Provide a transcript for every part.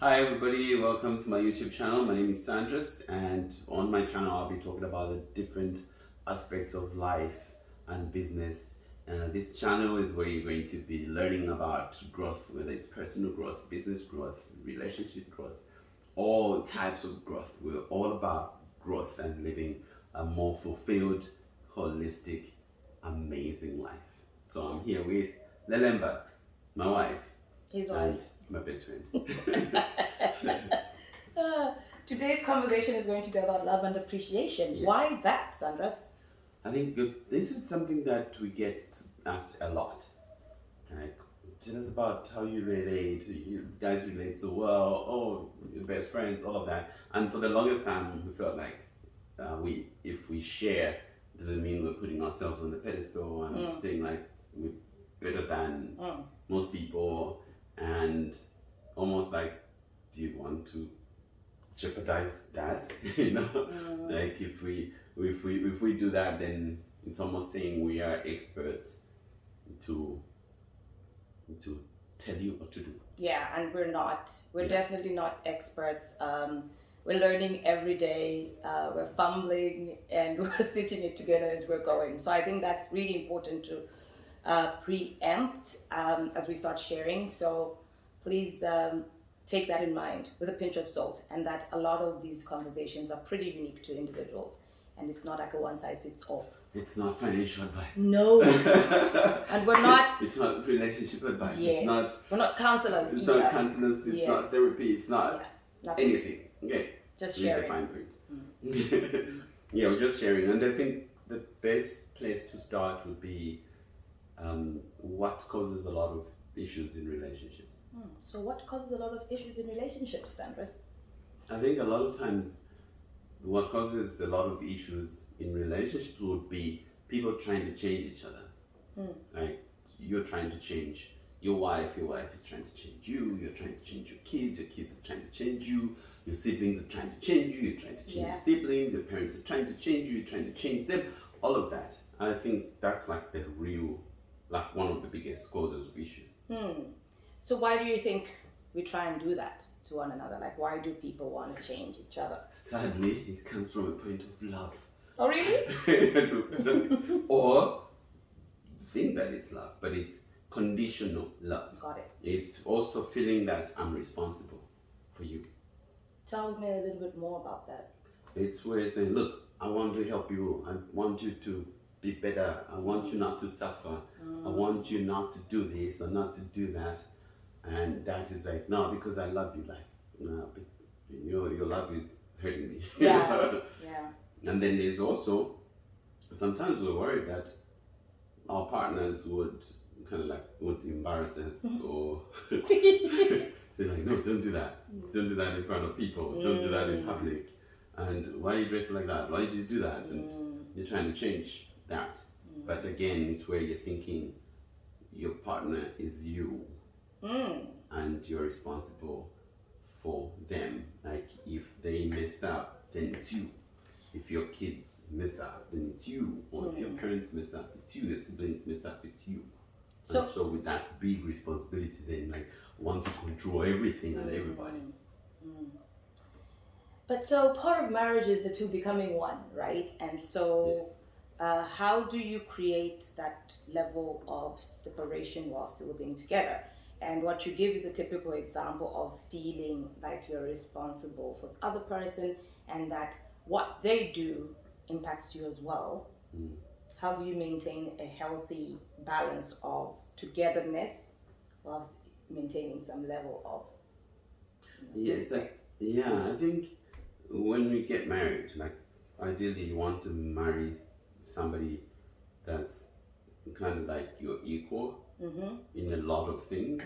Hi everybody, welcome to my YouTube channel. My name is Sandras, and on my channel I'll be talking about the different aspects of life and business. This channel is where you're going to be learning about growth, whether it's personal growth, business growth, relationship growth, all types of growth. We're all about growth and living a more fulfilled, holistic, amazing life. So I'm here with Lelemba, my wife, His and wife. my best friend. Today's conversation is going to be about love and appreciation. Yes. Why that, Sandras? I think this is something that we get asked a lot. Like, tell us about how you relate. You guys relate so well. Oh, your best friends, all of that. And for the longest time, we felt like if we share, doesn't mean we're putting ourselves on the pedestal and saying like we're better than most people, and almost like, do you want to jeopardize that? Like if we do that, then it's almost saying we are experts to tell you what to do. Yeah, and we're not. We're Yeah. definitely not experts. We're learning every day. We're fumbling and we're stitching it together as we're going. So I think that's really important to preempt as we start sharing. So please take that in mind with a pinch of salt, and that a lot of these conversations are pretty unique to individuals, and it's not like a one size fits all. It's not financial advice. No. And we're not. It's not relationship advice. Yes. We're not counselors. It's either. not counselors. It's Yes. not therapy. It's not Nothing. anything. Okay. Just Read the sharing. fine print. Yeah, we're just sharing, and I think the best place to start would be what causes a lot of issues in relationships. So what causes a lot of issues in relationships, Sandras? I think a lot of times what causes a lot of issues in relationships would be people trying to change each other. Like, you're trying to change your wife is trying to change you, you're trying to change your kids are trying to change you, your siblings are trying to change you, you're trying to change your siblings, your parents are trying to change you, you're trying to change them, all of that. I think that's like the real, like one of the biggest causes of issues. So why do you think we try and do that to one another? Like, why do people want to change each other? Sadly, it comes from a point of love. Oh, really? Or think that it's love, but it's conditional love. Got it. It's also feeling that I'm responsible for you. Tell me a little bit more about that. It's where it's saying, look, I want to help you. I want you to be better. I want you not to suffer. I want you not to do this or not to do that. And that is like, no, because I love you. Like, no, but your love is hurting me. Yeah. And then there's also, sometimes we're worried that our partners would kind of like would embarrass us or say like, no, don't do that. Don't do that in front of people. Don't do that in public. And why are you dressing like that? Why did you do that? And you're trying to change that. But again, it's where you're thinking your partner is you. And you're responsible for them. Like, if they mess up, then it's you. If your kids mess up, then it's you. Or if your parents mess up, it's you. Your siblings mess up, it's you. So with that big responsibility, then like want to control everything and everybody. But so part of marriage is the two becoming one, right? And so how do you create that level of separation while still being together? And what you give is a typical example of feeling like you're responsible for the other person and that what they do impacts you as well. How do you maintain a healthy balance of togetherness whilst maintaining some level of respect? I think when we get married, like ideally you want to marry somebody that's kind of like your equal in a lot of things.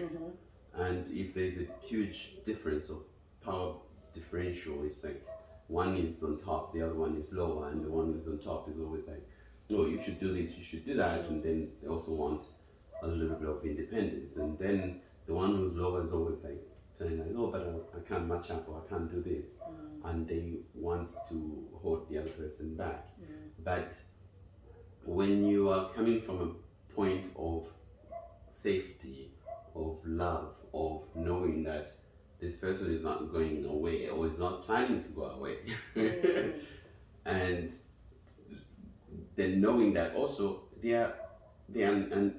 And if there's a huge difference of power differential, it's like one is on top, the other one is lower, and the one who's on top is always like, no, you should do this, you should do that. And then they also want a little bit of independence. And then the one who's lower is always like saying like, no, but I can't match up, or I can't do this. And they want to hold the other person back. But when you are coming from a point of safety, of love, of knowing that this person is not going away or is not planning to go away. And then knowing that also they are an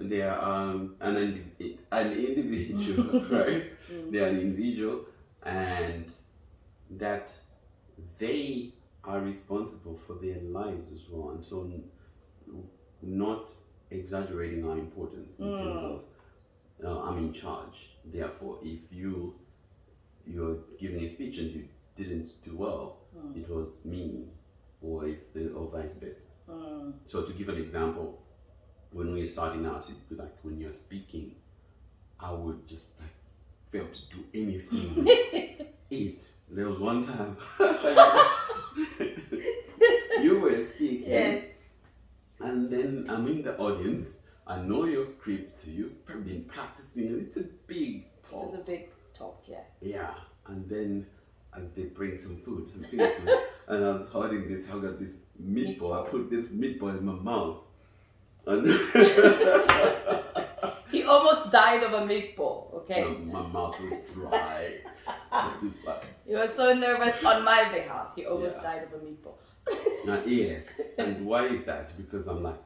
individual, right? They are an individual, and that they are responsible for their lives as well, and so not exaggerating our importance in terms of I'm in charge. Therefore, if you're giving a speech and you didn't do well, it was me, or vice versa. So to give an example, when we're starting out, it'd be like when you're speaking, I would just like fail to do anything. Eat. There was one time you were speaking, Yes. and then I'm in the audience. I know your script. You've probably been practicing, and it's a big talk. This is a big talk, yeah. Yeah, and then they bring some food, some finger food, and I was holding this. I got this meatball. I put this meatball in my mouth, and He almost died of a meatball, okay? my mouth was dry. He was so nervous on my behalf. He almost Yeah. died of a meatball. Yes, and why is that? Because I'm like,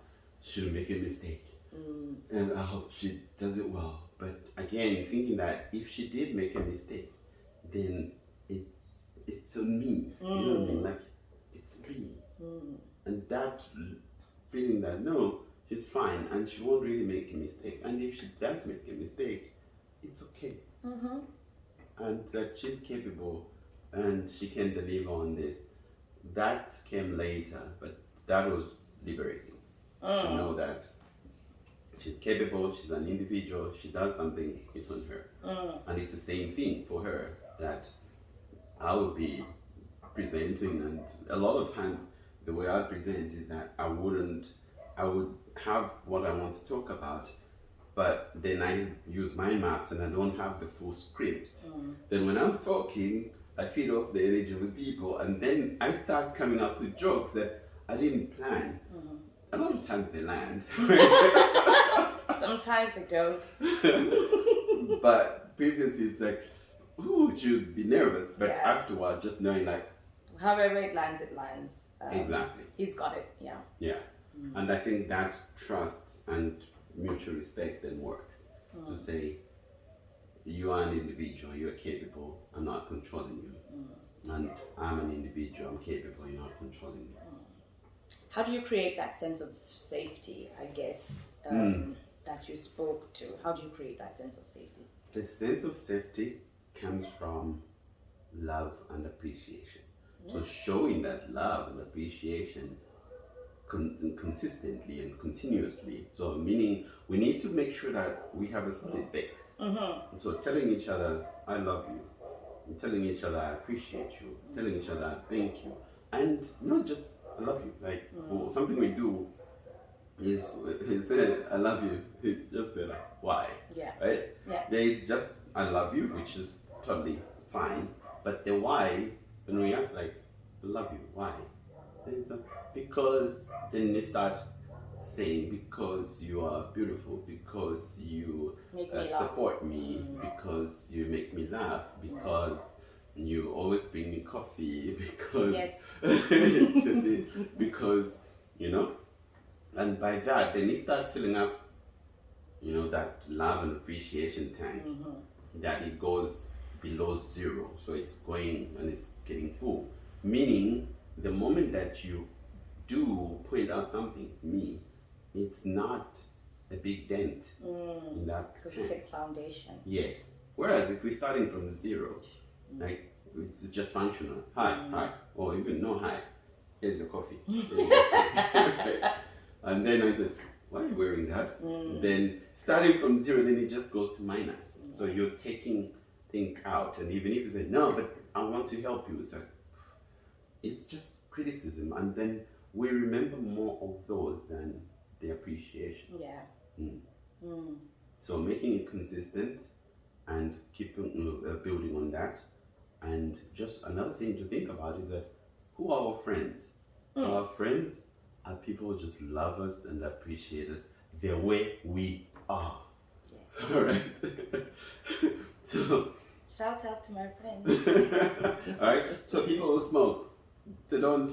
shouldn't make a mistake, and I hope she does it well. But again, thinking that if she did make a mistake, then it's on me. You know what I mean? Like, it's me. And that feeling that no, she's fine and she won't really make a mistake. And if she does make a mistake, it's okay. And that she's capable and she can deliver on this. That came later, but that was liberating to know that she's capable, she's an individual, she does something, it's on her. And it's the same thing for her, that I would be presenting, and a lot of times the way I present is that I would have what I want to talk about, but then I use my maps and I don't have the full script. Then when I'm talking, I feed off the energy of the people, and then I start coming up with jokes that I didn't plan. A lot of times they land. Sometimes they don't. But previously it's like, ooh, she would be nervous, but Yeah. afterwards just knowing like, However it lands, it lands. exactly. He's got it, yeah. Yeah. And I think that trust and mutual respect then works. To say, you are an individual, you're capable, I'm not controlling you. And I'm an individual, I'm capable, you're not controlling me. How do you create that sense of safety, I guess, that you spoke to? How do you create that sense of safety? The sense of safety comes from love and appreciation. So showing that love and appreciation consistently and continuously. So meaning we need to make sure that we have a solid base. And so telling each other, I love you. And telling each other, I appreciate you. Telling each other, thank you. And not just, I love you. Like something we do is, he said, I love you. He just said, why? Yeah. Right? Yeah. There is just, I love you, which is totally fine. But the why, when we ask like, I love you, why? Then it's because then they start saying, because you are beautiful, because you Make me laugh. support me, because you make me laugh, because you always bring me coffee, because Yes. because, you know, and by that then you start filling up, you know, that love and appreciation tank, that it goes below zero, so it's going and it's getting full, meaning the moment that you do point out something, me, it's not a big dent in that Because tank. you get foundation. Yes. Whereas if we're starting from zero, like it's just functional. Hi, or even no hi. Here's your coffee. Here's your tea. And then I said, why are you wearing that? Then starting from zero, then it just goes to minus. So you're taking things out, and even if you say no, but I want to help you, it's like it's just criticism, and then we remember more of those than the appreciation. Yeah. So making it consistent and keeping building on that. And just another thing to think about is that who are our friends? Our friends are people who just love us and appreciate us the way we are. Yeah. All right. So Shout out to my friends. Alright? So people who smoke, they don't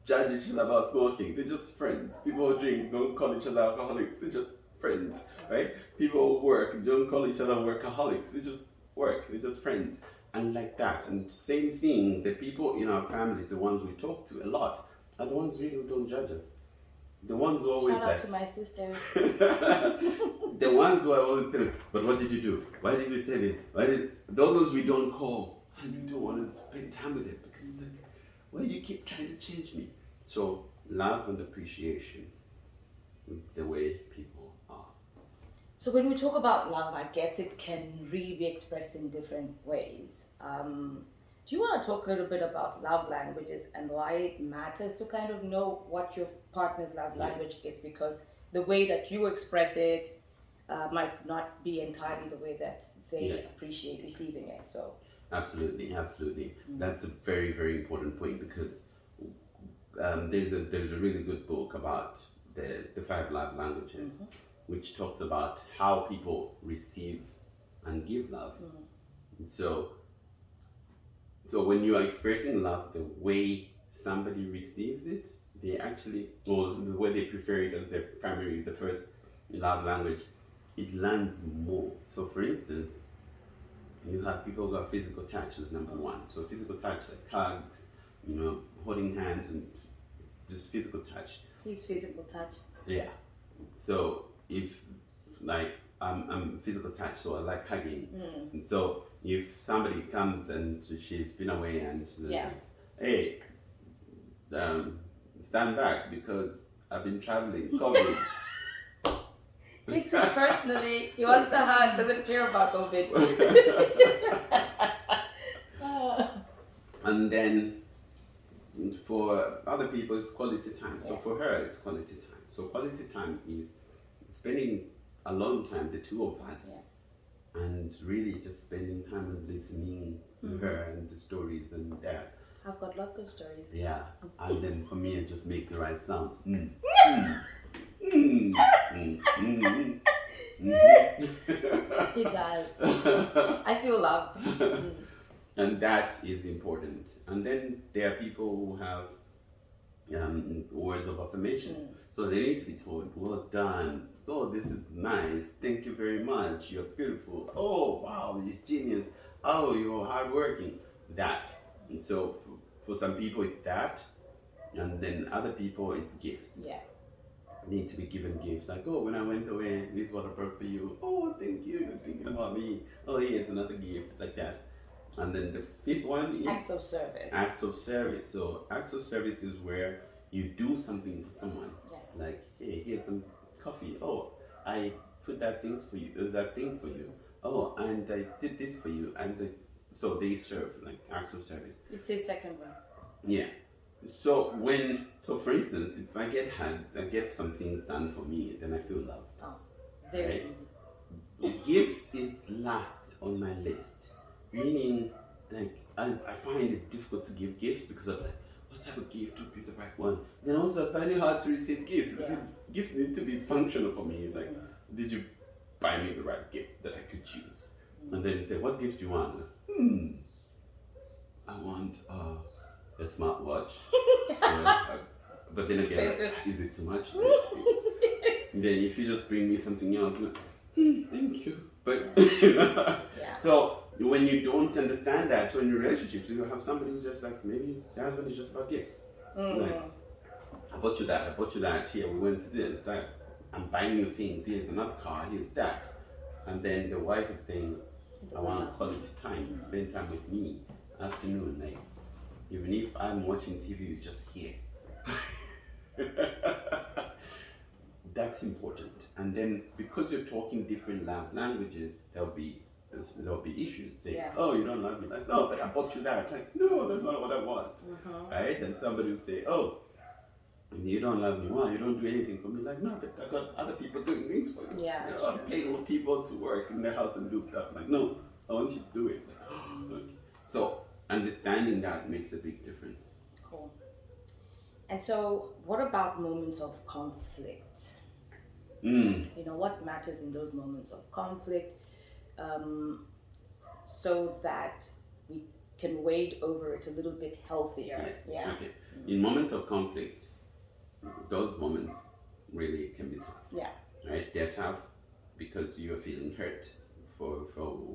judge each other about smoking. They're just friends. People who drink don't call each other alcoholics. They're just friends. Right? People who work don't call each other workaholics. They just work. They're just friends. And like that. And same thing, the people in our families, the ones we talk to a lot, are the ones really who don't judge us. The ones who always Shout out to my sisters. the ones who are always telling, but what did you do? Why did you stay there? Those ones we don't call, and we don't want to spend time with them because it's like, why you keep trying to change me? So love and appreciation with the way people are. So when we talk about love, I guess it can really be expressed in different ways. Do you want to talk a little bit about love languages and why it matters to kind of know what your partner's love language is? Because the way that you express it might not be entirely the way that they appreciate receiving it. So absolutely. That's a very, very important point because there's a really good book about the 5 love languages, which talks about how people receive and give love. So when you are expressing love, the way somebody receives it, they actually, or the way they prefer it as their primary, the first love language, it lands more. So for instance, you have people who have physical touch as number 1. So physical touch, like hugs, holding hands and just physical touch. Please, physical touch. Yeah. So if like I'm physical touch, so I like hugging. And so if somebody comes and she's been away and she's like, hey, stand back because I've been traveling, COVID. Takes it personally. He wants a hug, doesn't care about COVID. And then for other people, it's quality time. So for her, it's quality time. So quality time is spending a long time, the two of us, and really just spending time and listening to her and the stories and that. I've got lots of stories. Yeah, and then for me, I just make the right sounds. He does. I feel loved. And that is important. And then there are people who have words of affirmation. So they need to be told, well done. Oh, this is nice. Thank you very much. You're beautiful. Oh, wow, you're genius. Oh, you're hardworking. That. And so for some people, it's that. And then other people, it's gifts. Yeah. Need to be given gifts. Like, oh, when I went away, this is what I brought for you. Oh, thank you. You're thinking about me. Oh, here's another gift. Like that. And then the 5th one is acts of service. Acts of service. So acts of service is where you do something for someone. Yeah. Like, hey, here's some coffee. Oh, I put that thing for you. Oh, and I did this for you. And so they serve, like acts of service. It's his second one. Yeah. So for instance, if I get hugs, I get some things done for me, then I feel loved. Oh, very easy. Gifts is last on my list. Meaning, like, I find it difficult to give gifts because I'm like, what type of gift would be the right one? Then also I find it hard to receive gifts because gifts need to be functional for me. It's like, did you buy me the right gift that I could use? And then you say, what gift do you want? I want a smartwatch. But then again, is it too much? Then if you just bring me something else, I'm like, thank you. But so when you don't understand that, so in your relationships, you have somebody who's just like, maybe the husband is just about gifts. Like, I bought you that. Here, we went to this, that. I'm buying you things. Here's another car. Here's that. And then the wife is saying, I want quality time. Spend time with me. Afternoon, like, even if I'm watching TV, you just hear. That's important. And then because you're talking different love languages, there'll be issues. Say, oh, you don't love me. Like, no, but I bought you that. Like, no, that's not what I want. Right? And somebody will say, oh, you don't love me. Why? You don't do anything for me. Like, no, but I got other people doing things for you. Yeah. I'm paying more people to work in the house and do stuff. Like, no, I want you to do it. Like, okay. So understanding that makes a big difference. Cool. And so, what about moments of conflict? What matters in those moments of conflict? so that we can wade over it a little bit healthier. Yes. Yeah. Okay. In moments of conflict, those moments really can be tough. Yeah. Right? They're tough because you're feeling hurt for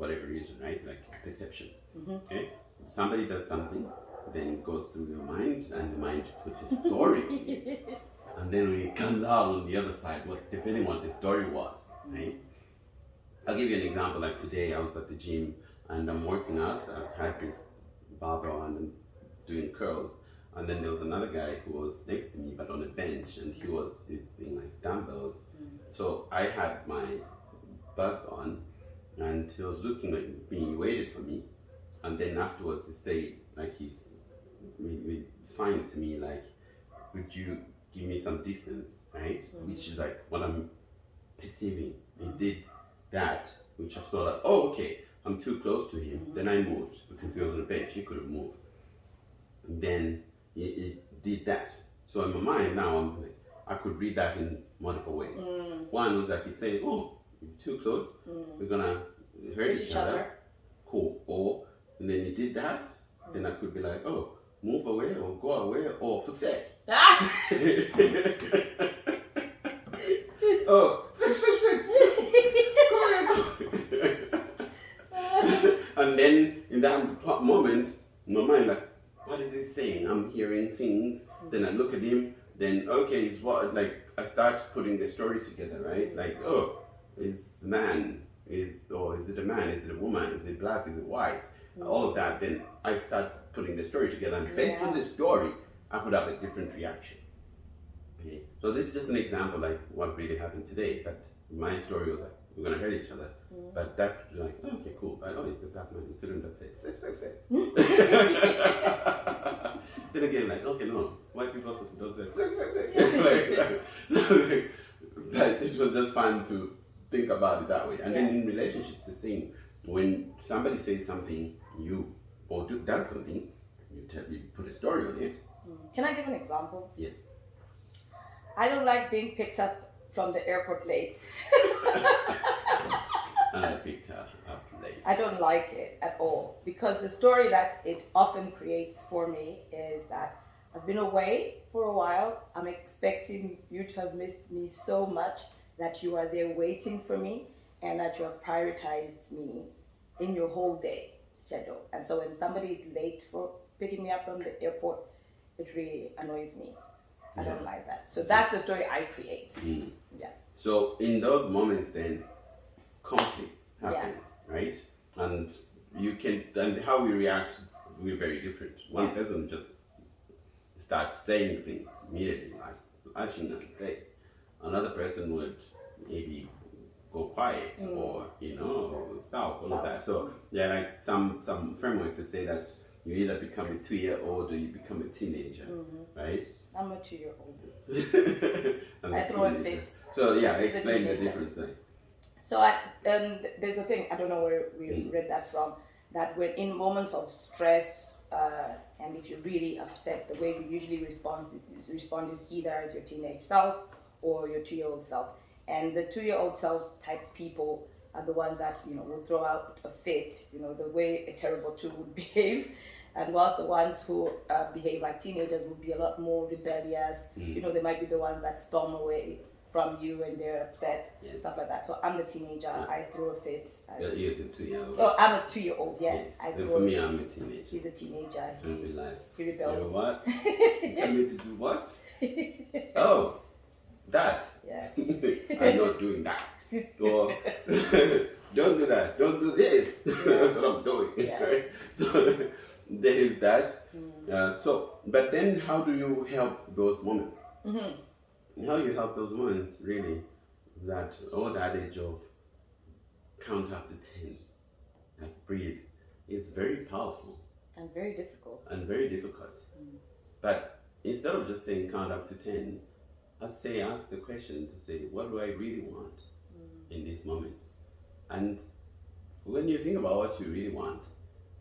whatever reason, right? Like perception. Okay? Somebody does something, then it goes through your mind, and the mind puts a story in it. And then when it comes out on the other side, depending on what the story was, right? I'll give you an example. Like today, I was at the gym and I'm working out. I had this barbell and I'm doing curls. And then there was another guy who was next to me, but on a bench, and he's doing like dumbbells. So I had my buds on, and he was looking at me, he waited for me, and then afterwards he said, like he signed to me like, would you give me some distance, right? Which is like what I'm perceiving. He did that, which I saw like, oh, okay, I'm too close to him. Then I moved because he was on the bench, he could have moved. And then he did that. So in my mind now, I'm like, I could read that in multiple ways. One was like, he's saying, oh, you're too close, we're gonna hurt each other. Cool. Or, and then he did that, then I could be like, oh, move away or go away or for sec. Oh, and then in that moment, in my mind, like, what is it saying? I'm hearing things. Then I look at him. Then okay, is what like I start putting the story together, right? Like, oh, is man is it a man? Is it a woman? Is it black? Is it white? All of that. Then I start putting the story together, and based on the story, I could have a different reaction. Okay. So this is just an example, like what really happened today. But my story was like, we're gonna hurt each other. But that like, oh, okay, cool. But oh, it's a black man. You couldn't have said. Then again, like, okay, no, white people also don't say. But it was just fun to think about it that way. And then in relationships, the same. When somebody says something, does something, you put a story on it. Can I give an example? Yes. I don't like being picked up from the airport late. And I picked her up late. I don't like it at all, because the story that it often creates for me is that I've been away for a while. I'm expecting you to have missed me so much that you are there waiting for me, and that you have prioritized me in your whole day schedule. And so when somebody is late for picking me up from the airport, it really annoys me. I don't like that. So that's the story I create. Yeah. So in those moments, then conflict happens, right? And how we react, we're very different. One person just starts saying things immediately, like lashing out. Another person would maybe go quiet or sulk, all of that. So like some frameworks to say that you either become a 2-year-old or you become a teenager, right? I'm a 2-year-old. I throw a fit. So explain the difference then. So there's a thing, I don't know where we read that from, that when in moments of stress, and if you're really upset, the way you usually respond is either as your teenage self or your 2-year-old self. And the 2-year-old self type people are the ones that will throw out a fit, the way a terrible 2 would behave. And whilst the ones who behave like teenagers would be a lot more rebellious, they might be the ones that storm away from you and they're upset, stuff like that. So I'm the teenager, I throw a fit. You're the 2-year-old. Oh, I'm a 2-year-old, yes. And for me, I'm a teenager. He's a teenager. He rebels. You know what? You tell me to do what? Oh, that. Yeah. I'm not doing that. Or don't do that. Don't do this. That's what I'm doing. Yeah. Right? So there is that. But then how do you help those moments? How you help those moments, really, that old adage of count up to 10, like breathe, is very powerful. And very difficult. But instead of just saying count up to 10, ask the question to say, what do I really want in this moment? And when you think about what you really want,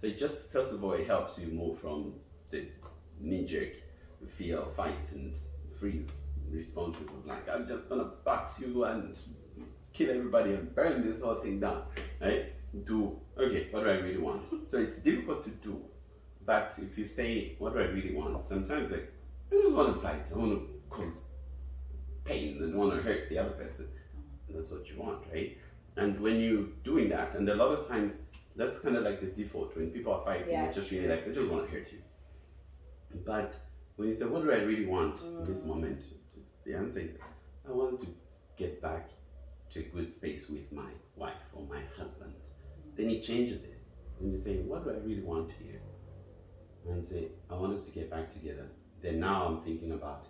so it just, first of all, it helps you move from the knee-jerk fear, fight, and freeze responses of like, I'm just gonna box you and kill everybody and burn this whole thing down, right? do, okay, what do I really want? So it's difficult to do. But if you say, what do I really want? Sometimes like, I just want to fight. I want to cause pain and want to hurt the other person. That's what you want, right? And when you're doing that, and a lot of times that's kind of like the default when people are fighting, it's just really like, they just want to hurt you. But when you say, what do I really want in this moment? The answer is, I want to get back to a good space with my wife or my husband. Then he changes it. When you say, what do I really want here? And say, I want us to get back together. Then now I'm thinking about,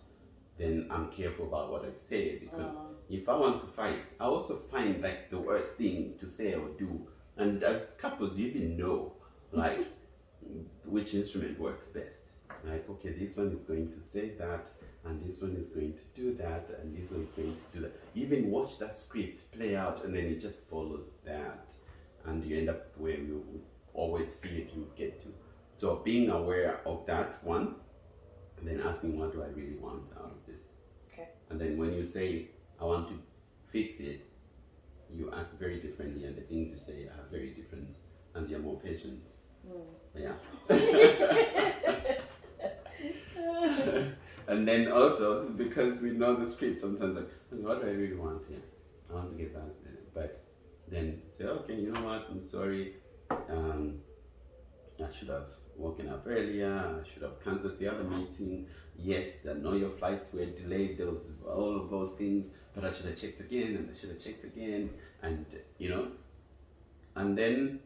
then I'm careful about what I say, because if I want to fight, I also find like the worst thing to say or do. And as couples, you even know like which instrument works best. Like, okay, this one is going to say that, and this one is going to do that, and this one is going to do that. You even watch that script play out, and then it just follows that, and you end up where you always feared you would get to. So being aware of that one, and then asking, what do I really want out of this? Okay. And then when you say, I want to fix it, you act very differently, and the things you say are very different, and you're more patient. Yeah. And then also, because we know the script, sometimes like, what do I really want here? I want to get back there. But then say, okay, you know what, I'm sorry. I should have woken up earlier. I should have cancelled the other meeting. Yes, I know your flights were delayed. There was all of those things, but I should have checked again, and I should have checked again. And, you know, and then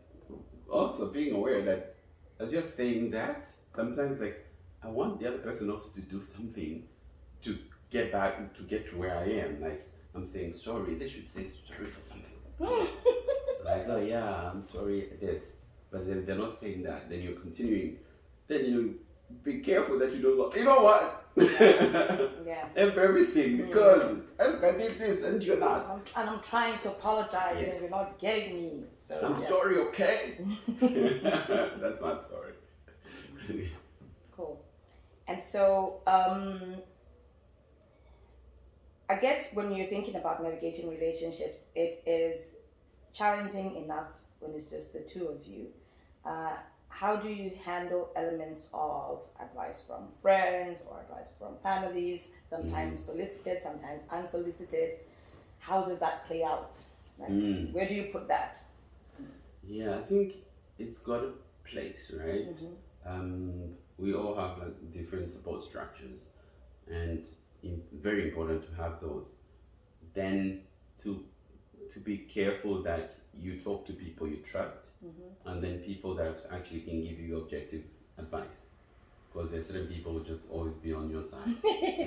also being aware that as you're saying that, sometimes like, I want the other person also to do something to get back, to get to where I am. Like, I'm saying sorry, they should say sorry for something. Like, oh yeah, I'm sorry, this. But then they're not saying that. Then you're continuing. Then you be careful that you don't go, you know what? Yeah. F everything, because I did this and you're not. And I'm trying to apologize, Yes. and you're not getting me. So I'm sorry, okay? That's not sorry. Cool. And so, I guess when you're thinking about navigating relationships, it is challenging enough when it's just the two of you. How do you handle elements of advice from friends or advice from families, sometimes solicited, sometimes unsolicited? How does that play out? Like, where do you put that? Yeah, I think it's got a place, right? We all have like different support structures, and very important to have those. Then to be careful that you talk to people you trust, and then people that actually can give you objective advice, because there's certain people who just always be on your side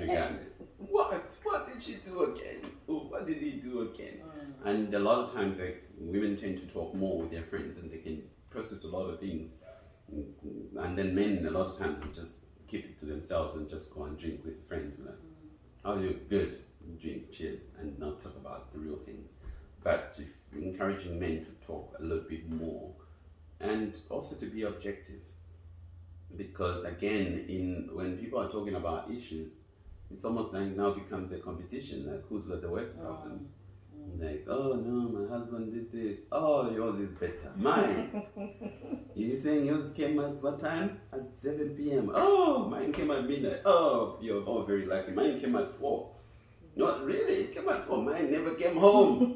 regardless. What did she do again? Oh, what did he do again? And a lot of times like women tend to talk more with their friends, and they can process a lot of things, and then men a lot of times will just keep it to themselves and just go and drink with a friend, like, how are you? Good. Drink, cheers, and not talk about the real things. But if encouraging men to talk a little bit more, and also to be objective, because again, when people are talking about issues, it's almost like now becomes a competition, like who's got the worst problems. Like, oh no, my husband did this. Oh, yours is better. Mine. You're saying yours came at what time? At 7 p.m. Oh, mine came at midnight. Oh, you're all very lucky. Mine came at 4. No, really? It came at 4. Mine never came home.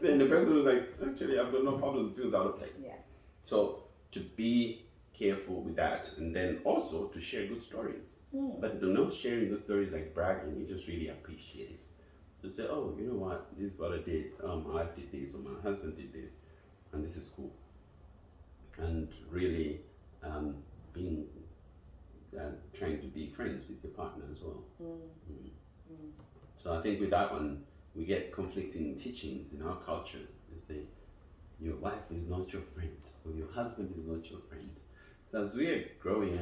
Then the person was like, actually, I've got no problems. Feels out of place. Yeah. So to be careful with that, and then also to share good stories. But not sharing good stories like bragging. You just really appreciate it. To say, oh, you know what? This is what I did. My wife did this, or my husband did this, and this is cool. And really being trying to be friends with your partner as well. So I think with that one, we get conflicting teachings in our culture. They say, your wife is not your friend, or your husband is not your friend. So as we are growing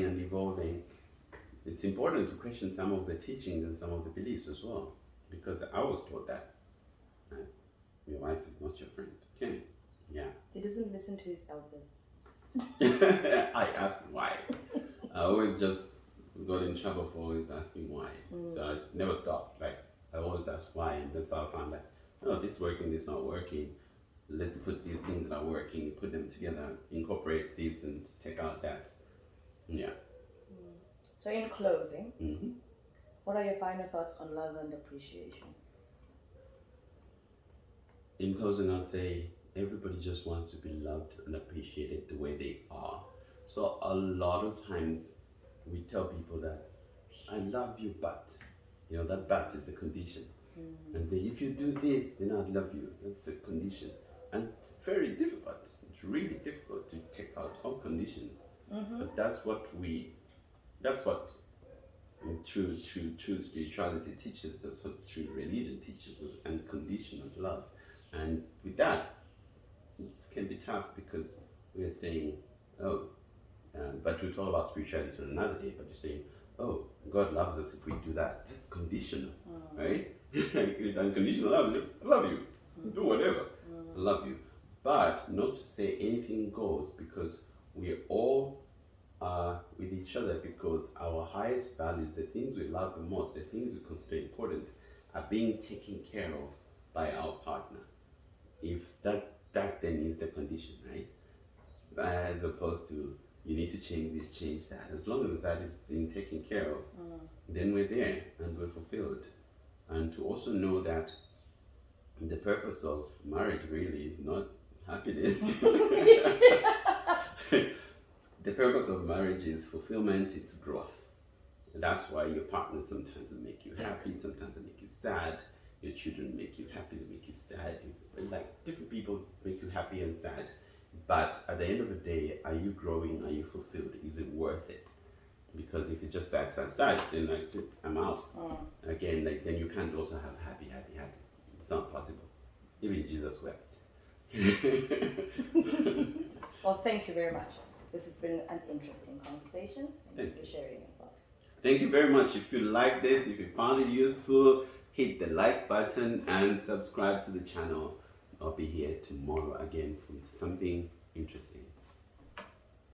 and evolving, it's important to question some of the teachings and some of the beliefs as well, because I was taught that your wife is not your friend. Okay, yeah. He doesn't listen to his elders. I asked why. I always just got in trouble for always asking why. So I never stopped. Like, I always ask why, and that's how I found that oh, this working, this not working. Let's put these things that are working, put them together, incorporate this and take out that. Yeah. So in closing, Mm-hmm. what are your final thoughts on love and appreciation? In closing, I'd say everybody just wants to be loved and appreciated the way they are. So a lot of times we tell people that I love you, but that but is the condition. And say if you do this, then I love you. That's the condition, and it's very difficult. It's really difficult to take out all conditions. But that's what true spirituality teaches. That's what true religion teaches, and conditional love. And with that, it can be tough because we are saying, oh, but we'll talk about spirituality on another day. But you're saying, oh, God loves us if we do that. That's conditional, right? Unconditional love is just, I love you, do whatever, I love you. But not to say anything goes, because we all are with each other, because our highest values, the things we love the most, the things we consider important, are being taken care of by our partner. If that then is the condition, right? As opposed to you need to change this, change that. As long as that is being taken care of, then we're there and we're fulfilled. And to also know that the purpose of marriage really is not happiness. The purpose of marriage is fulfillment, it's growth. And that's why your partner sometimes will make you happy, sometimes will make you sad. Your children make you happy, they make you sad. Like different people make you happy and sad. But at the end of the day, are you growing? Are you fulfilled? Is it worth it? Because if it's just sad, then I'm out. Again, then you can't also have happy. It's not possible. Even Jesus wept. Well, thank you very much. This has been an interesting conversation. Thank you for sharing your thoughts. Thank you very much. If you like this, if you found it useful, hit the like button and subscribe to the channel. I'll be here tomorrow again with something interesting.